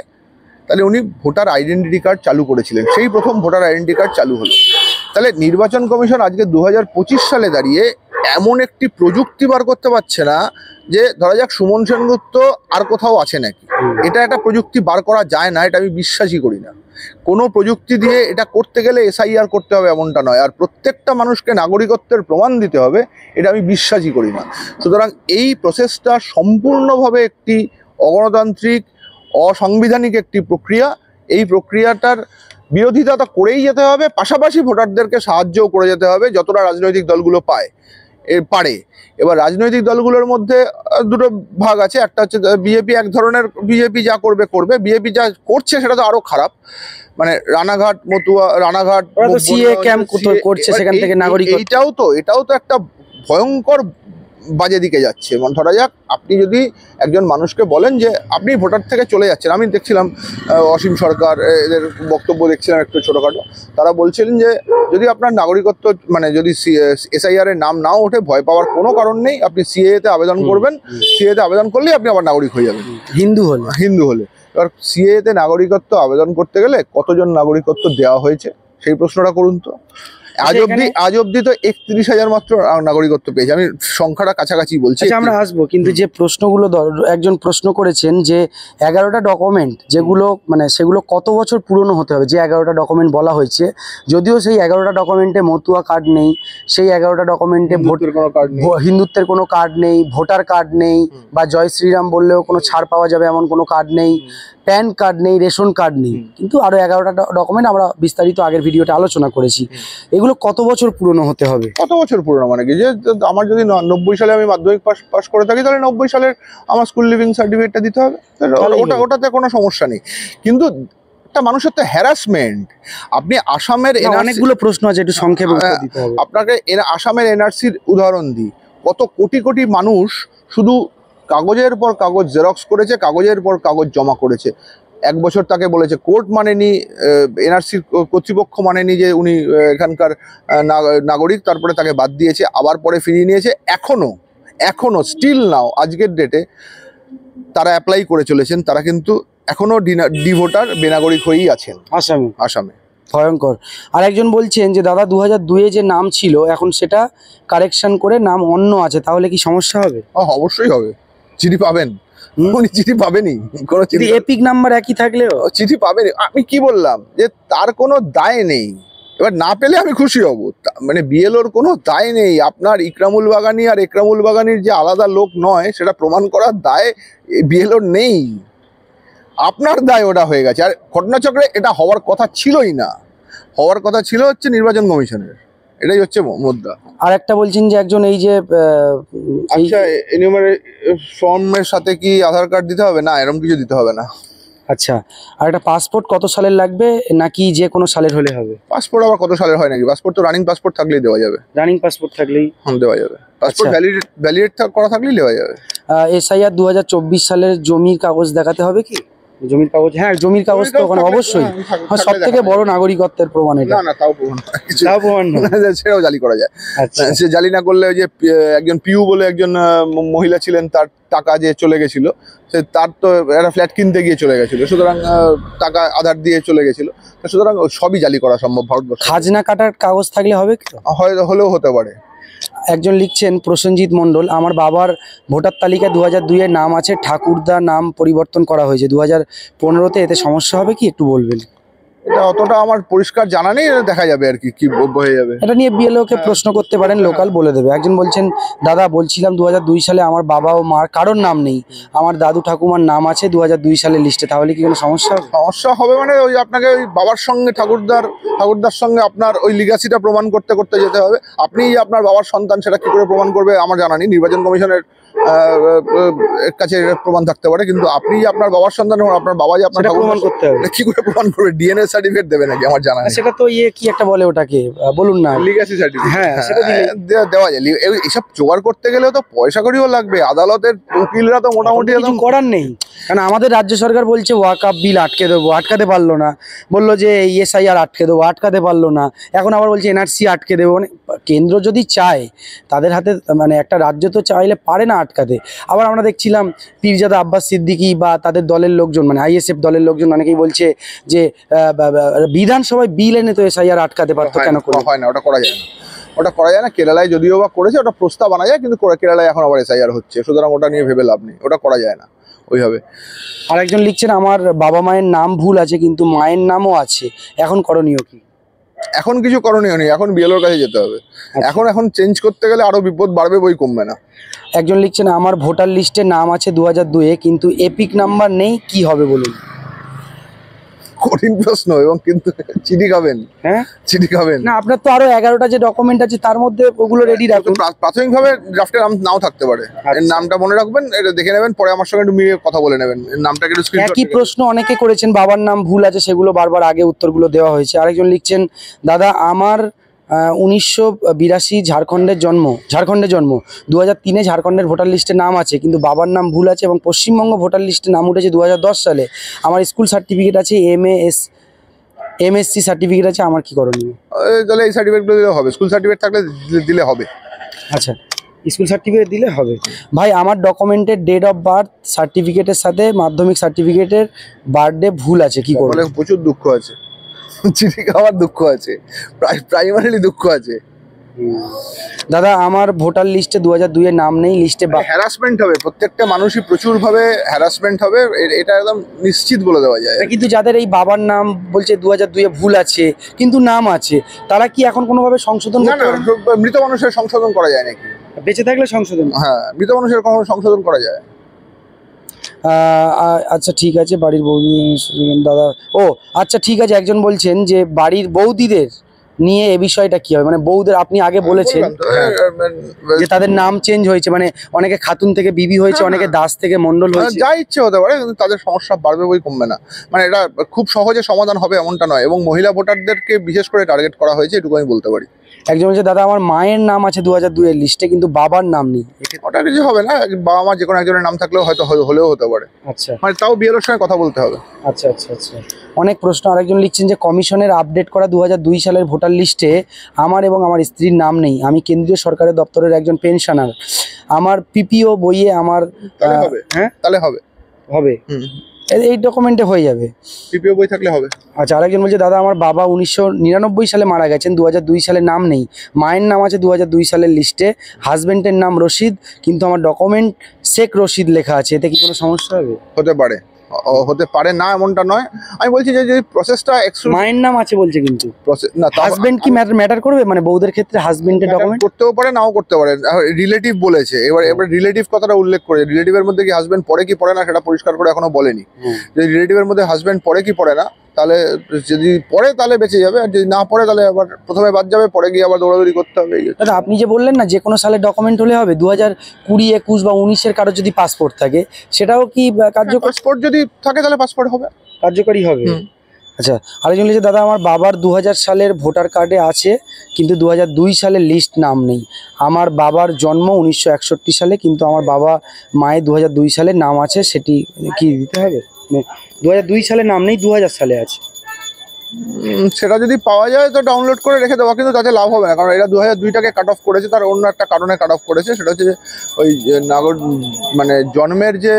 S2: তাহলে উনি ভোটার আইডেন্টিটি কার্ড চালু করেছিলেন, সেই প্রথম ভোটার আইডেন্টি কার্ড চালু হলো। তাহলে নির্বাচন কমিশন আজকে 2025 সালে দাঁড়িয়ে এমন একটি প্রযুক্তি বার করতে পারছে না যে ধরা যাক সুমন সেনগুপ্ত আর কোথাও আছে নাকি, এটা একটা প্রযুক্তি বার করা যায় না, এটা আমি বিশ্বাসই করি না। কোনো প্রযুক্তি দিয়ে এটা করতে গেলে এসআইআর করতে হবে এমনটা নয়, আর প্রত্যেকটা মানুষকে নাগরিকত্বের প্রমাণ দিতে হবে, এটা আমি বিশ্বাসই করি না। সুতরাং এই প্রসেসটা সম্পূর্ণভাবে একটি অগণতান্ত্রিক, অসাংবিধানিক একটি প্রক্রিয়া। এই প্রক্রিয়াটার বিরোধিতা তো করেই যেতে হবে, পাশাপাশি ভোটারদেরকে সাহায্যও করে যেতে হবে যতটা রাজনৈতিক দলগুলো পারে। এবার রাজনৈতিক দলগুলোর মধ্যে দুটো ভাগ আছে, একটা হচ্ছে বিজেপি, এক ধরনের বিজেপি যা করবে, বিজেপি যা করছে সেটা তো আরো খারাপ, মানে রানাঘাট
S1: করছে, সেখান থেকে নাগরিক,
S2: এটাও তো একটা ভয়ঙ্কর বাজে দিকে যাচ্ছে। মানে ধরা যাক আপনি যদি একজন মানুষকে বলেন যে আপনি ভোটার থেকে চলে যাচ্ছেন, আমি দেখছিলাম অসীম সরকার এদের বক্তব্য দেখছিলাম একটু ছোটোখাটো, তারা বলছিলেন যে যদি আপনার নাগরিকত্ব, মানে যদি এসআইআর এর নাম নাও ওঠে, ভয় পাওয়ার কোনো কারণ নেই, আপনি সিএতে আবেদন করবেন, সিএতে আবেদন করলেই আপনি আবার নাগরিক হয়ে যাবেন, হিন্দু হলে। এবার সিএতে নাগরিকত্ব আবেদন করতে গেলে কতজন নাগরিকত্ব দেওয়া হয়েছে সেই প্রশ্নটা করুন তো। আজ অব্দি তো 31,000 মাত্র নাগরিকত্ব পেয়েছে, আমি সংখ্যাটা কাছাকাছি বলছি।
S1: আমরা আসবো, কিন্তু যে প্রশ্নগুলো একজন প্রশ্ন করেছেন যে 11টা ডকুমেন্ট যেগুলো, মানে সেগুলো কত বছর পুরনো হতে হবে, যে 11টা ডকুমেন্ট বলা হয়েছে, যদিও সেই 11টা ডকুমেন্টে মতুয়া কার্ড নেই, সেই 11টা ডকুমেন্টে হিন্দুত্বের কোনো কার্ড নেই, ভোটার কার্ড নেই, বা জয় শ্রীরাম বললেও কোনো ছাড় পাওয়া যাবে এমন কোনো কার্ড নেই, প্যান কার্ড নেই, রেশন কার্ড নেই, কিন্তু আরো 11টা ডকুমেন্ট আমরা বিস্তারিত আগের ভিডিওতে আলোচনা করেছি। এগুলো কত বছর পুরনো হতে হবে?
S2: কত বছর পুরনো মানে কি, যে আমার যদি 90 সালে আমি মাধ্যমিক পাস করে থাকি তাহলে 90 সালের আমার স্কুল লিভিং সার্টিফিকেটটা দিতে হবে, ওটাতে কোনো সমস্যা নেই। কিন্তু একটা মানুষের তো হ্যারাসমেন্ট। আপনি আসামের
S1: না, অনেকগুলো প্রশ্ন আছে, একটু সংক্ষেপে উত্তর দিতে হবে।
S2: আপনাকে আসামের এনআরসির উদাহরণ দিই। কত কোটি কোটি মানুষ শুধু কাগজের পর কাগজ জেরক্স করেছে, কাগজের পর কাগজ জমা করেছে। 1 বছর তাকে বলেছে, কোর্ট মানেনি, এনআরসি কর্তৃপক্ষ মানেনি যে উনি এখানকার নাগরিক, তারপরে তাকে বাদ দিয়েছে, আবার পরে ফিরিয়ে নিয়েছে। এখনো স্টিল নাও আজকের ডেটে তারা অ্যাপ্লাই করে চলেছেন, তারা কিন্তু এখনো ডি ভোটার, বেনাগরিক হয়েই আছেন আসামে।
S1: ভয়ঙ্কর। আর একজন বলছেন যে দাদা 2002-এ যে নাম ছিল এখন সেটা কারেকশন করে নাম অন্য আছে, তাহলে কি সমস্যা হবে?
S2: অবশ্যই হবে, চিঠি পাবেন। উনি চিঠি পাবেনই, কোনো চিঠি
S1: এপিক নাম্বার একই থাকলেও
S2: চিঠি পাবেন। আমি কি বললাম যে তার কোনো দায় নেই, এবার না পেলে আমি খুশি হব, মানে বিএলওর কোনো দায় নেই। আপনার ইকরামুল বাগানি আর একরামুল বাগানির যে আলাদা লোক নয় সেটা প্রমাণ করার দায় বিএলওর নেই, আপনার দায় ওটা হয়ে গেছে। আর ঘটনাচক্রে এটা হওয়ার কথা ছিলই না, হওয়ার কথা ছিল হচ্ছে নির্বাচন কমিশনের, এটাই হচ্ছে মুদ্রা।
S1: আর একটা বলছেন যে একজন এই যে
S2: আচ্ছা, ফর্মের সাথে কি আধার কার্ড দিতে হবে? না, এরকম কিছু দিতে হবে না।
S1: আচ্ছা, আর একটা পাসপোর্ট কত সালের লাগবে নাকি যে কোনো সালের হলে হবে?
S2: পাসপোর্ট আবার কত সালের হয় নাকি? পাসপোর্ট তো রানিং পাসপোর্ট থাকলেই দেওয়া যাবে।
S1: রানিং পাসপোর্ট থাকলেই
S2: দেওয়া যাবে। পাসপোর্ট ভ্যালিডেট করা থাকলেই দেওয়া যাবে।
S1: এসআইআর 2024 সালের জমির কাগজ দেখাতে হবে কি? জমির কাগজ, হ্যাঁ জমির কাগজ তো ওখানে অবশ্যই সব থেকে বড় নাগরিকত্বের প্রমাণ এটা।
S2: না তাও প্রমাণ সেটাও জালি করা যায়। সে জালি না করলে ওই যে একজন পিউ বলে একজন মহিলা ছিলেন, তার টাকা যে চলে গেছিল, সে তার তো একটা ফ্ল্যাট কিনতে গিয়ে চলে গেছিল, সুতরাং টাকা আধার দিয়ে চলে গেছিল, সুতরাং সবই জালি করা সম্ভব ভারতবর্ষে।
S1: খাজনা কাটার কাগজ থাকলে হবে কি?
S2: হলেও হতে পারে।
S1: একজন লিখছেন প্রসেনজিৎ মণ্ডল, আমার বাবার ভোটার তালিকায় 2002-এ নাম আছে, ঠাকুরদা নাম পরিবর্তন করা হয়েছে 2015-তে, এতে সমস্যা হবে কি একটু বলবেন?
S2: এটা অতটা আমার পরিষ্কার জানা নেই, দেখা যাবে আর কি হয়ে যাবে।
S1: এটা নিয়ে বিএলওকে প্রশ্ন করতে পারেন, লোকাল বলে দেবে। একজন বলছেন দাদা বলছিলাম 2002 সালে আমার বাবা ও মার কারোর নাম নেই, আমার দাদু ঠাকুমার নাম আছে 2002 সালের লিস্টে, তাহলে কি কোনো সমস্যা হবে?
S2: সমস্যা হবে মানে ওই আপনাকে ওই বাবার সঙ্গে ঠাকুরদার সঙ্গে আপনার ওই লিগাসিটা প্রমাণ করতে করতে যেতে হবে। আপনি আপনার বাবার সন্তান, সেটা কি করে প্রমাণ করবে আমার জানা নেই, নির্বাচন কমিশনের কাছে প্রমাণ থাকতে পারে, কিন্তু আপনি আপনার বাবার সন্তান এবং আপনার বাবা যে আপনার
S1: প্রমাণ করতে হবে।
S2: কি করে প্রমাণ করবে? ডিএনএ সার্টিফিকেট দেবে নাকি আমার জানা নেই।
S1: সেটা তো কি একটা বলে ওটাকে, বলুন না,
S2: লিগ্যাসি সার্টিফিকেট।
S1: হ্যাঁ সেটা
S2: দেওয়া যায়। এইসব জোগাড় করতে গেলেও তো পয়সা কড়িও লাগবে, আদালতের উকিলরা তো মোটামুটি
S1: কিছু করার নেই। কারণ আমাদের রাজ্য সরকার বলছে ওয়াকআপ বিল আটকে দেবো, আটকাতে পারলো না, বললো যে এসআইআর আটকে দেবো, আটকাতে পারলো না, এখন আবার বলছে এনআরসি আটকে দেবো। মানে কেন্দ্র যদি চায়, তাদের হাতে, মানে একটা রাজ্য তো চাইলে পারে না আটকাতে। আবার আমরা দেখছিলাম পীরজাদা আব্বাস সিদ্দিকী বা তাদের দলের লোকজন, মানে আইএসএফ দলের লোকজন অনেকেই বলছে যে বিধানসভায় বিল এনে তো এসআইআর আটকাতে পারতো, কেন
S2: হয় না? ওটা করা যায় না, ওটা করা যায় না। কেরালায় যদিও বা করেছে, ওটা প্রস্তাব আনা যায়, কিন্তু কেরালায় এখন আবার এসআইআর হচ্ছে, সুতরাং ওটা নিয়ে ভেবে লাভ নেই, ওটা করা যায় না ওইভাবে।
S1: আরেকজন লিখছেন আমার বাবা মায়ের নাম ভুল আছে কিন্তু মায়ের নামও আছে, এখন করণীয় কি?
S2: এখন কিছু করণীয় নেই, এখন বিএলওর কাছে যেতে হবে। এখন চেঞ্জ করতে গেলে আরো বিপদ বাড়বে, বই কমবে না।
S1: একজন লিখছেন আমার ভোটার লিস্টে নাম আছে 2002-এ কিন্তু এপিক নাম্বার নেই, কি হবে বলুন?
S2: কঠিন প্রশ্ন, এবং কিন্তু চিঠি খাবেন।
S1: হ্যাঁ
S2: চিঠি খাবেন
S1: না, আপনার তো আরো 11টা যে ডকুমেন্ট আছে তার মধ্যে ওগুলো রেডি রাখুন।
S2: প্রাথমিকভাবে ড্রাফটে নাও থাকতে পারে, এর নামটা মনে রাখবেন, এটা দেখে নেবেন, পরে আমার সঙ্গে একটু মিলিয়ে কথা বলে নেবেন, নামটাকে একটু স্ক্রিনশট।
S1: একই প্রশ্ন অনেকে করেছেন, বাবার নাম ভুল আছে, সেগুলো বারবার আগে উত্তরগুলো দেওয়া হয়েছে। আরেকজন লিখছেন দাদা আমার 1982 ঝাড়খণ্ডে জন্ম 2003-এ ঝাড়খণ্ডের ভোটার লিস্টে নাম আছে কিন্তু বাবার নাম ভুল আছে এবং পশ্চিমবঙ্গ ভোটার লিস্টে নাম উঠেছে 2010 সালে। আমার স্কুল সার্টিফিকেট আছে, এমএসসি সার্টিফিকেট আছে, আমার কি করণীয়?
S2: তাহলে এই সার্টিফিকেটগুলো দিলে হবে, স্কুল সার্টিফিকেট থাকলে দিলে হবে।
S1: আচ্ছা, স্কুল সার্টিফিকেট দিলে হবে। ভাই আমার ডকুমেন্টের ডেট অফ বার্থ সার্টিফিকেটের সাথে মাধ্যমিক সার্টিফিকেটের বার্থডে ভুল আছে, কি করব?
S2: প্রচুর দুঃখ আছে, চিঠি খাওয়ার দুঃখ আছে, প্রাইমারিলি দুঃখ আছে।
S1: দাদা আমার ভোটার লিস্টে 2002-এর নাম নেই, লিস্টে
S2: হ্যারাসমেন্ট হবে, প্রত্যেকটা মানুষই প্রচুরভাবে হ্যারাসমেন্ট হবে, এটা একদম নিশ্চিত বলে দেওয়া যায়।
S1: কিন্তু যাদের এই বাবার নাম বলছে 2002-এ ভুল আছে কিন্তু নাম আছে, তারা কি এখন কোনোভাবে সংশোধন করতে পারে?
S2: মৃত মানুষের সংশোধন করা যায় নাকি?
S1: বেঁচে থাকলে সংশোধন,
S2: হ্যাঁ, মৃত মানুষের কখনো সংশোধন করা যায়।
S1: আচ্ছা ঠিক আছে, বাড়ির বৌদি দাদা, ও আচ্ছা ঠিক আছে। একজন বলছেন যে বাড়ির বৌদিদের নিয়ে এ বিষয়টা কি হবে, মানে বউদের আপনি আগে বলেছেন
S2: বললাম তো,
S1: যে তাদের নাম চেঞ্জ হয়েছে, মানে অনেকে খাতুন থেকে বিবি হয়েছে, অনেকে দাস থেকে মন্ডল হয়েছে।
S2: যা ইচ্ছে হতে পারে, কিন্তু তাদের সমস্যা বাড়বে বই কমবে না। মানে এটা খুব সহজে সমাধান হবে এমনটা নয়, এবং মহিলা ভোটারদেরকে বিশেষ করে টার্গেট করা হয়েছে, এটুকু আমি বলতে পারি।
S1: একজন বলছে দাদা আমার মায়ের নাম আছে 2002 এর লিস্টে কিন্তু বাবার নাম নেই।
S2: ওটা কিছু হবে না, বাবা মা যে কোনো একজনের নাম থাকলেও হয়তো হলেও হতে পারে,
S1: আচ্ছা
S2: মানে তাও বিএলওর সঙ্গে কথা বলতে হবে।
S1: আচ্ছা আচ্ছা আচ্ছা। অনেক প্রশ্ন। আরেকজন লিখছেন যে কমিশনের আপডেট করা 2002 সালের ভোটার লিস্টে আমার এবং আমার স্ত্রীর নাম নেই। আমি কেন্দ্রীয় সরকারের দপ্তরের একজন পেনশনার। আমার পিপিও বইয়ে আমার
S2: তাহলে হবে,
S1: হ্যাঁ
S2: তাহলে হবে।
S1: হবে, এই ডকুমেন্টে হয়ে যাবে।
S2: পিপিও বই থাকলে হবে।
S1: আচ্ছা, আরেকজন বলছে দাদা আমার বাবা 1999 সালে মারা গেছেন, 2002 সালে নাম নেই। মায়ের নাম আছে 2002 সালের লিস্টে, হাজবেন্ডের নাম রশিদ, কিন্তু আমার ডকুমেন্ট শেখ রশিদ লেখা আছে। এতে কি কোনো সমস্যা হবে?
S2: হতে পারে, হতে পারে না এমনটা নয়। আমি বলছি যে যদি প্রসেসটা
S1: মায়ের নাম আছে বলছে, কিন্তু
S2: না,
S1: হাজবেন্ড কি ম্যাটার করবে? মানে বউদের ক্ষেত্রে হাজবেন্ডের ডকুমেন্ট
S2: করতেও পারে, নাও করতে পারে। রিলেটিভ বলেছে, এবার রিলেটিভ কথাটা উল্লেখ করে, রিলেটিভের মধ্যে কি হাজবেন্ড পড়ে কি পড়ে না সেটা পরিষ্কার করে এখনো বলেনি। যদি রিলেটিভের মধ্যে হাজবেন্ড পড়ে কি পড়ে না, তাহলে যদি পড়ে তাহলে বেঁচে যাবে, আর যদি না পড়ে তাহলে আবার প্রথমে বাদ যাবে, পরে গিয়ে আবার দৌড়াদৌড়ি করতে হবে।
S1: দাদা আপনি যে বললেন না যে কোনো সালের ডকুমেন্ট হলে হবে, 2020, 21 বা 19-এর কারোর যদি পাসপোর্ট থাকে সেটাও কি কার্যকর?
S2: পাসপোর্ট যদি থাকে তাহলে পাসপোর্ট হবে,
S1: কার্যকরী হবে। আচ্ছা, আরেকজন লিখেছে দাদা আমার বাবার 2000 সালের ভোটার কার্ডে আছে, কিন্তু 2002 সালের লিস্ট নাম নেই। আমার বাবার জন্ম 1961 সালে, কিন্তু আমার বাবা মায়ের 2002 সালে নাম আছে, সেটি কি দিতে হবে? 2002 সালে নাম নেই, 2000 সালে আছে।
S2: সেটা যদি পাওয়া যায় তো ডাউনলোড করে রেখে দেওয়া, কিন্তু তাতে লাভ হবে না, কারণ এরা 2002টাকে কাট অফ করেছে, তার অন্য একটা কারণে কাট অফ করেছে। সেটা হচ্ছে যে ওই মানে জন্মের যে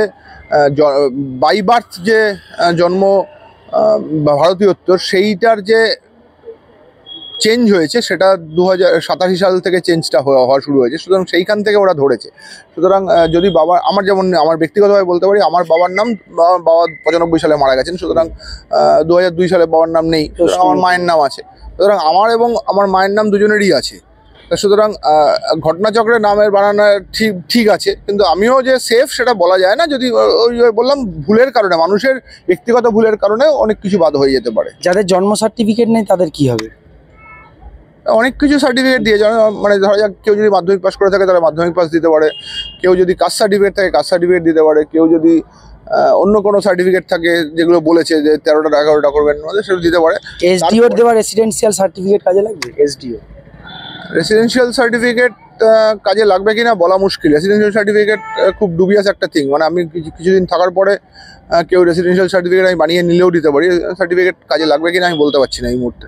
S2: বাই বার্থ যে জন্ম ভারতীয়ত্ব, সেইটার যে চেঞ্জ হয়েছে সেটা 2087 সাল থেকে চেঞ্জটা হওয়া শুরু হয়েছে, সুতরাং সেইখান থেকে ওরা ধরেছে। সুতরাং যদি বাবা, আমার যেমন আমার ব্যক্তিগতভাবে বলতে পারি, আমার বাবার নাম, বাবা 95 সালে মারা গেছেন, সুতরাং 2002 সালে বাবার নাম নেই, আমার মায়ের নাম আছে। সুতরাং আমার এবং আমার মায়ের নাম দুজনেরই আছে। সুতরাং ঘটনাচক্রে নামের বানানো ঠিক আছে, কিন্তু আমিও যে সেফ সেটা বলা যায় না। যদি ওই বললাম ভুলের কারণে, মানুষের ব্যক্তিগত ভুলের কারণে অনেক কিছু বাদ হয়ে যেতে পারে।
S1: যাদের জন্ম সার্টিফিকেট নেই তাদের কি হবে?
S2: অনেক কিছু সার্টিফিকেট দিয়ে যাবে, মানে ধরা যাক কেউ যদি মাধ্যমিক পাস করে থাকে তাহলে মাধ্যমিক পাস দিতে পারে, কেউ যদি কাস্ট সার্টিফিকেট থাকে কাস্ট সার্টিফিকেট দিতে পারে, কেউ যদি অন্য কোনো সার্টিফিকেট থাকে যেগুলো বলেছে যে 13টা 11টা করবেন সেটা দিতে পারে।
S1: এসডিওর দেওয়া রেসিডেন্সিয়াল সার্টিফিকেট কাজে লাগবে? এসডিও
S2: রেসিডেন্সিয়াল সার্টিফিকেট কাজে লাগবে কিনা বলা মুশকিল। রেসিডেন্সিয়াল সার্টিফিকেট খুব ডুবিয়াস একটা থিং, মানে আমি কিছুদিন থাকার পরে কেউ রেসিডেন্সিয়াল সার্টিফিকেট আমি বানিয়ে নিলেও দিতে পারি, সার্টিফিকেট কাজে লাগবে কিনা আমি বলতে পারছি না এই মুহূর্তে।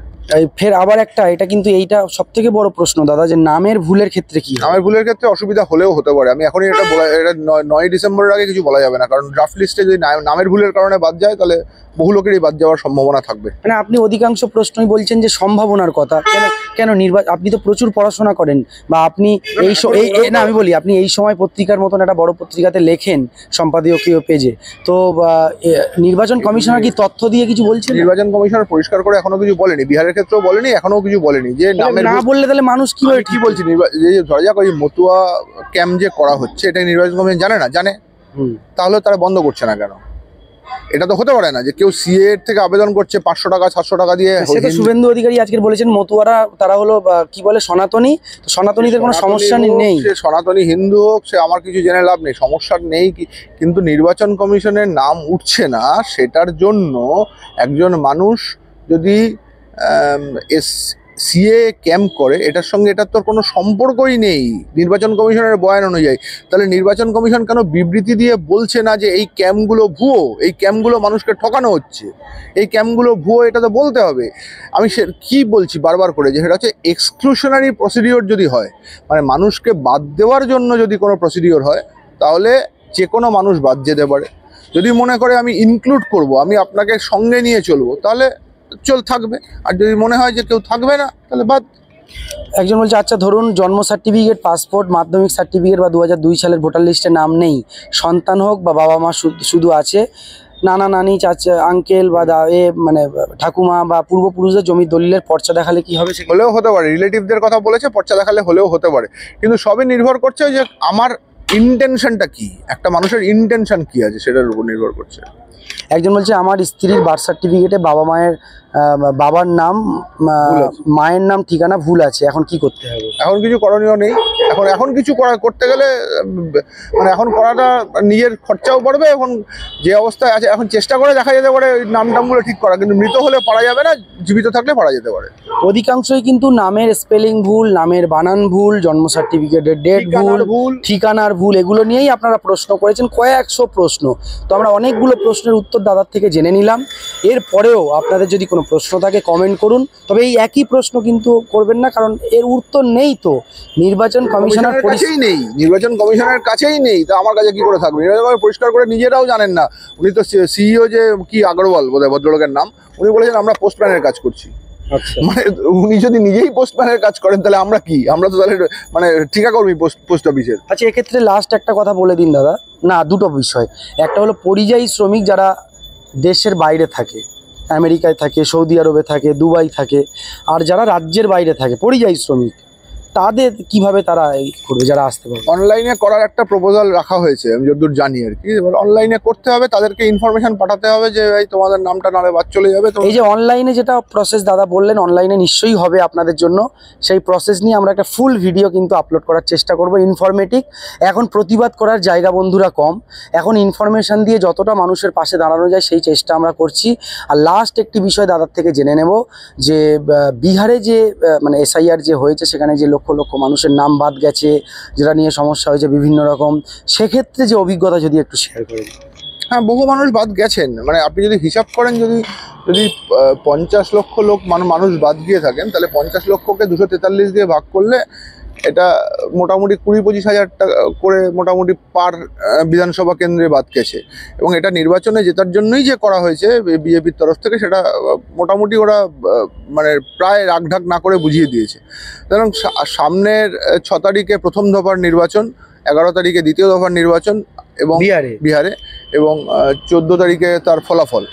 S1: ফের আবার একটা, এটা কিন্তু এইটা সব থেকে বড় প্রশ্ন দাদা, যে নামের ভুলের ক্ষেত্রে কি?
S2: নামের ভুলের ক্ষেত্রে অসুবিধা হলেও হতে পারে। আমি এখনই এটা বলা, এটা 9 ডিসেম্বরের আগে কিছু বলা যাবে না, কারণ ড্রাফট লিস্টে যদি নামের ভুলের কারণে বাদ যায় তাহলে বহু লোকেরই বাদ যাওয়ার সম্ভাবনা থাকবে।
S1: মানে আপনি অধিকাংশ প্রশ্নই বলছেন যে সম্ভাবনার কথা, কেন আপনি তো প্রচুর পড়াশোনা করেন, বা আপনি না আমি বলি আপনি এই সময় পত্রিকার মতন একটা বড় পত্রিকাতে লেখেন সম্পাদকীয় পেজে, তো নির্বাচন কমিশনার কি তথ্য দিয়ে কিছু বলছেন?
S2: নির্বাচন কমিশনার পরিষ্কার করে এখনো কিছু বলেনি, বিহারের ক্ষেত্রেও বলেনি, এখনো কিছু বলেনি। যে নামের
S1: না বললে তাহলে মানুষ কিভাবে
S2: কি বলছি, যে ধরা যাক ওই মতুয়া ক্যাম্প যে করা হচ্ছে, এটা নির্বাচন কমিশন জানে না? জানে, তাহলে তারা বন্ধ করছে না কেন? এটা তো হতে পারে না যে কেউ সিএ থেকে আবেদন করছে 500 টাকা 700 টাকা দিয়ে।
S1: সেটা শুভেন্দু অধিকারী আজকে বলেছেন মতুয়ারা তারা হলো কি বলে সনাতনী, তো সনাতনীদের কোনো সমস্যা নেই।
S2: সে সনাতনী হিন্দু হোক, সে আমার কিছু জেনে লাভ নেই, সমস্যা নেই। কিন্তু নির্বাচন কমিশনের নাম উঠছে না, সেটার জন্য একজন মানুষ যদি সিএ ক্যাম্প করে, এটার সঙ্গে এটার তো কোনো সম্পর্কই নেই নির্বাচন কমিশনের বয়ান অনুযায়ী। তাহলে নির্বাচন কমিশন কেন বিবৃতি দিয়ে বলছে না যে এই ক্যাম্পগুলো ভুয়ো, এই ক্যাম্পগুলো মানুষকে ঠকানো হচ্ছে, এই ক্যাম্পগুলো ভুয়ো? এটা তো বলতে হবে। আমি কি বলছি বারবার করে, যে সেটা হচ্ছে এক্সক্লুশনারি প্রসিডিওর যদি হয়, মানে মানুষকে বাদ দেওয়ার জন্য যদি কোনো প্রসিডিওর হয়, তাহলে যে কোনো মানুষ বাদ যেতে পারে। যদি মনে করে আমি ইনক্লুড করব, আমি আপনাকে সঙ্গে নিয়ে চলবো, তাহলে থাকবে। আর যদি মনে হয় যে কেউ থাকবে না, তাহলে বাদ।
S1: একজন বলছে আচ্ছা ধরুন জন্ম সার্টিফিকেট, পাসপোর্ট, মাধ্যমিক সার্টিফিকেট বা 2002 সালের ভোটার লিস্টে নাম নেই, সন্তান হোক বা বাবা মা শুধু আছে, নানা নানি চাচা আঙ্কেল বা মানে ঠাকুমা বা পূর্বপুরুষদের জমির দলিলের পর্চা দেখালে কি হবে?
S2: হলেও হতে পারে, রিলেটিভদের কথা বলেছে, পর্চা দেখালে হলেও হতে পারে, কিন্তু সবই নির্ভর করছে যে আমার ইন্টেনশনটা কি, একটা মানুষের ইন্টেনশন কি আছে সেটার উপর নির্ভর করছে।
S1: একজন বলছে আমার স্ত্রীর বার্থ সার্টিফিকেটে বাবার নাম মায়ের নাম ঠিকানা ভুল আছে, এখন কি করতে হবে?
S2: এখন কিছু করণীয় নেই। এখন কিছু করতে গেলে মানে এখন করাটা নিজের খরচাও পড়বে। এখন যে অবস্থায় আছে এখন চেষ্টা করে দেখা যেতে পারে ওই নামগুলো ঠিক করা, কিন্তু মৃত হলে পারা যাবে না, জীবিত থাকলে পারা যেতে পারে।
S1: অধিকাংশই কিন্তু নামের স্পেলিং ভুল, নামের বানান ভুল, জন্ম সার্টিফিকেটের ডেট ভুল, ঠিকানার ভুল, এগুলো নিয়েই আপনারা প্রশ্ন করেছেন, কয়েকশো প্রশ্ন। তো আমরা অনেকগুলো প্রশ্নের উত্তর দাদার থেকে জেনে নিলাম। এরপরেও আপনাদের যদি কোনো প্রশ্ন থাকে কমেন্ট করুন, তবে এই একই প্রশ্ন কিন্তু করবেন না, কারণ এর উত্তর নেই। তো নির্বাচন কমিশনার
S2: কাছেই নেই, নির্বাচন কমিশনের কাছেই নেই, তো আমার কাছে কি করে থাকবে? নির্বাচন পরিষ্কার করে নিজেরাও জানেন না। উনি তো সিইও যে কি আগরওয়াল বোধহয় ভদ্রলোকের নাম, উনি বলেছেন আমরা পোস্টম্যানের কাজ করছি।
S1: আচ্ছা,
S2: মানে উনি যদি নিজেই পোস্টম্যানের কাজ করেন তাহলে আমরা কি? আমরা তো তাহলে মানে ঠিকাকর্মী পোস্ট অফিসের।
S1: আচ্ছা, এক্ষেত্রে লাস্ট একটা কথা বলে দিন দাদা। না, দুটো বিষয়। একটা হলো পরিযায়ী শ্রমিক যারা দেশের বাইরে থাকে, আমেরিকায় থাকে, সৌদি আরবে থাকে, দুবাই থাকে, আর যারা রাজ্যের বাইরে থাকে পরিযায়ী শ্রমিক, তাদের কিভাবে তারা এই করবে যারা আসতে পারবে?
S2: অনলাইনে করার একটা প্রপোজাল রাখা হয়েছে, আমি যতদূর জানি আর কি। এবার অনলাইনে করতে হবে, তাদেরকে ইনফরমেশন পাঠাতে হবে যে ভাই তোমাদের নামটা নাহলে বাদ চলে যাবে। তো
S1: এই যে অনলাইনে যেটা প্রসেস দাদা বললেন, অনলাইনে নিশ্চয়ই হবে আপনাদের জন্য। সেই প্রসেস নিয়ে আমরা একটা ফুল ভিডিও কিন্তু আপলোড করার চেষ্টা করব, ইনফরমেটিভ। এখন প্রতিবাদ করার জায়গা বন্ধুরা কম, এখন ইনফরমেশন দিয়ে যতটা মানুষের পাশে দাঁড়ানো যায় সেই চেষ্টা আমরা করছি। আর লাস্ট একটি বিষয় দাদার থেকে জেনে নেব যে বিহারে যে মানে এসআইআর যে হয়েছে, সেখানে যে লক্ষ লক্ষ মানুষের নাম বাদ গেছে, যেটা নিয়ে সমস্যা হয়েছে বিভিন্ন রকম, সেক্ষেত্রে যে অভিজ্ঞতা যদি একটু শেয়ার করেন।
S2: হ্যাঁ, বহু মানুষ বাদ গেছেন। মানে আপনি যদি হিসাব করেন, যদি 50 লক্ষ মানুষ বাদ গিয়ে থাকেন, তাহলে 50 লক্ষকে 243 দিয়ে ভাগ করলে এটা মোটামুটি 20-25 হাজার টাকা করে মোটামুটি পার বিধানসভা কেন্দ্রে বাদ গেছে। এবং এটা নির্বাচনে জেতার জন্যই যে করা হয়েছে বিজেপির তরফ থেকে, সেটা মোটামুটি ওরা মানে প্রায় রাগঢাক না করে বুঝিয়ে দিয়েছে। কারণ সামনের 6 তারিখে প্রথম দফার নির্বাচন, 11 তারিখে দ্বিতীয় দফার নির্বাচন এবং বিহারে এবং 14 তারিখে তার ফলাফল।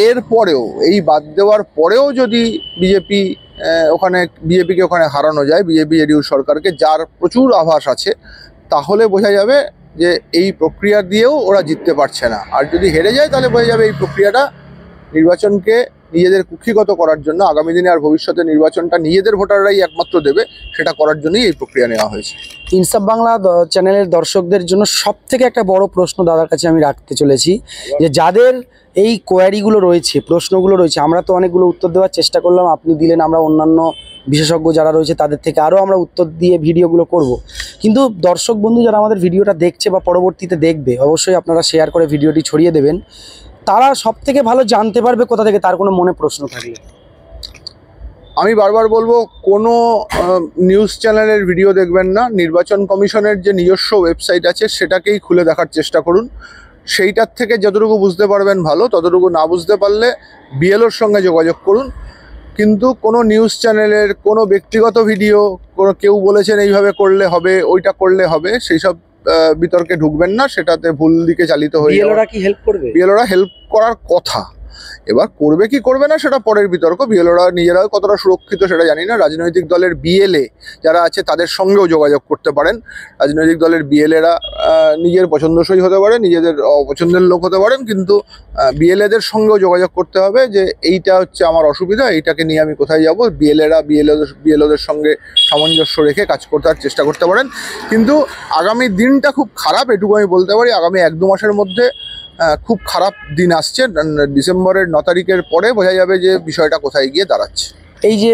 S2: এর পরেও, এই বাদ দেওয়ার পরেও যদি বিজেপিকে ওখানে হারানো যায়, বিজেপি জেডিইউ সরকারকে, যার প্রচুর আভাস আছে, তাহলে বোঝা যাবে যে এই প্রক্রিয়া দিয়েও ওরা জিততে পারছে না। আর যদি হেরে যায় তাহলে বোঝা যাবে এই প্রক্রিয়াটা নির্বাচনকে নিজেদের কুক্ষিগত করার জন্য, আগামী দিনে আর ভবিষ্যতে নির্বাচনটা নিজেদের ভোটাররাই একমাত্র দেবে, সেটা করার জন্যই এই প্রক্রিয়া নেওয়া হয়েছে।
S1: ইনসাফ বাংলা চ্যানেলের দর্শকদের জন্য সবথেকে একটা বড় প্রশ্ন দাদার কাছে আমি রাখতে চলেছি, যে যাদের এই কোয়ারিগুলো রয়েছে, প্রশ্নগুলো রয়েছে, আমরা তো অনেকগুলো উত্তর দেওয়ার চেষ্টা করলাম, আপনি দিলেন, আমরা অন্যান্য বিশেষজ্ঞ যারা রয়েছে তাদের থেকে আরও আমরা উত্তর দিয়ে ভিডিওগুলো করব। কিন্তু দর্শক বন্ধু যারা আমাদের ভিডিওটা দেখছে বা পরবর্তীতে দেখবে, অবশ্যই আপনারা শেয়ার করে ভিডিওটি ছড়িয়ে দেবেন। তারা সবথেকে ভালো জানতে পারবে কোথা থেকে, তার কোনো মনে প্রশ্ন থাকলে।
S2: আমি বারবার বলবো, কোনো নিউজ চ্যানেলের ভিডিও দেখবেন না। নির্বাচন কমিশনের যে নিজস্ব ওয়েবসাইট আছে সেটাকেই খুলে দেখার চেষ্টা করুন। সেইটার থেকে যতটুকু বুঝতে পারবেন ভালো, ততটুকু না বুঝতে পারলে বিএলওর সঙ্গে যোগাযোগ করুন। কিন্তু কোনো নিউজ চ্যানেলের কোনো ব্যক্তিগত ভিডিও, কোনো কেউ বলেছেন এইভাবে করলে হবে, ওইটা করলে হবে, সেই সব বিতর্কে ঢুকবেন না। সেটাতে ভুল দিকে চালিত হয়ে যাবে।
S1: বিএলওরা কি হেল্প করবে?
S2: বিএলওরা হেল্প করার কথা, এবার করবে কি করবে না সেটা পরের বিতর্ক। বিএলওরা নিজেরাও কতটা সুরক্ষিত সেটা জানি না। রাজনৈতিক দলের বিএলএ যারা আছে তাদের সঙ্গেও যোগাযোগ করতে পারেন। রাজনৈতিক দলের বিএলএরা নিজের পছন্দসই হতে পারে, নিজেদের অপছন্দের লোক হতে পারেন, কিন্তু বিএলএদের সঙ্গেও যোগাযোগ করতে হবে যে এইটা হচ্ছে আমার অসুবিধা, এইটাকে নিয়ে আমি কোথায় যাব। বিএলওদের সঙ্গে সামঞ্জস্য রেখে কাজ করতে চেষ্টা করতে পারেন। কিন্তু আগামী দিনটা খুব খারাপ, এটুকু আমি বলতে পারি। আগামী 1-2 মাসের মধ্যে খুব খারাপ দিন আসছে। ডিসেম্বরের 9 তারিখের পরে বোঝা যাবে যে বিষয়টা কোথায় গিয়ে দাঁড়াচ্ছে।
S1: এই যে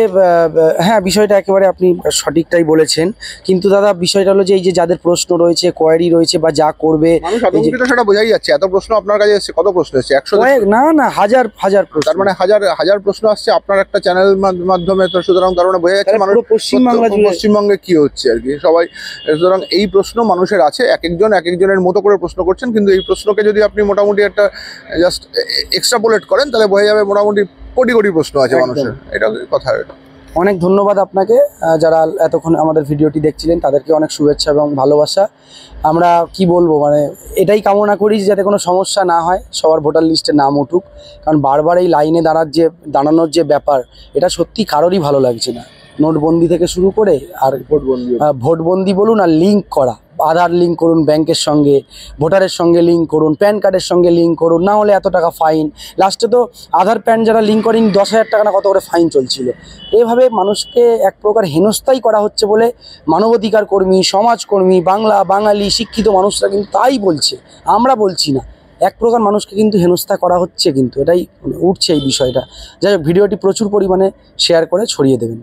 S1: হ্যাঁ, বিষয়টা একেবারে আপনি সঠিকটাই বলেছেন। কিন্তু দাদা বিষয়টা হলো যে এই যে যাদের প্রশ্ন রয়েছে, কোয়ারি রয়েছে বা যা করবে,
S2: মানুষ আতঙ্কিত, সেটা বোঝাই যাচ্ছে। এত প্রশ্ন আপনার কাছে এসেছে, কত প্রশ্ন এসেছে? 100
S1: না হাজার হাজার প্রশ্ন।
S2: তার মানে হাজার প্রশ্ন আসছে আপনার একটা চ্যানেল মাধ্যমে। তো সুতরাং তার মানে বোঝা যাচ্ছে মানুষ পশ্চিমবঙ্গে কি হচ্ছে আর কি সবাই। সুতরাং এই প্রশ্ন মানুষের আছে, একজনের মতো করে প্রশ্ন করছেন। কিন্তু এই প্রশ্নকে যদি আপনি মোটামুটি একটা জাস্ট এক্সট্রাপোলেট করেন, তাহলে বোঝা যাবে মোটামুটি কোটি কোটি প্রশ্ন আছে মানুষের। এটা কথা।
S1: অনেক ধন্যবাদ আপনাকে, যারা এতক্ষণ আমাদের ভিডিওটি দেখছিলেন তাদেরকে অনেক শুভেচ্ছা এবং ভালোবাসা। আমরা কি বলবো, মানে এটাই কামনা করি যাতে কোনো সমস্যা না হয়, সবার ভোটার লিস্টে নাম উঠুক। কারণ বারবার এই লাইনে দাঁড়ানোর যে ব্যাপার, এটা সত্যি কারোরই ভালো লাগছে না। নোটবন্দি থেকে শুরু করে আর
S2: ভোটবন্দি
S1: ভোটবন্দি বলুন আর লিঙ্ক করা, আধার লিঙ্ক করুন ব্যাংকের সঙ্গে, ভোটারের সঙ্গে লিঙ্ক করুন, প্যান কার্ডের সঙ্গে লিঙ্ক করুন, না হলে এত টাকা ফাইন। লাস্টে তো আধার প্যান যারা লিঙ্ক করেন 10,000 টাকা না কত করে ফাইন চলছিল। এভাবে মানুষকে এক প্রকার হেনস্থাই করা হচ্ছে বলে মানবাধিকার কর্মী, সমাজকর্মী, বাঙালি শিক্ষিত মানুষরা কিন্তু তাই বলছে, আমরা বলছি না। এক প্রকার মানুষকে কিন্তু হেনস্থা করা হচ্ছে, কিন্তু এটাই উঠছে এই বিষয়টা। যাই হোক, ভিডিওটি প্রচুর পরিমাণে শেয়ার করে ছড়িয়ে দেবেন।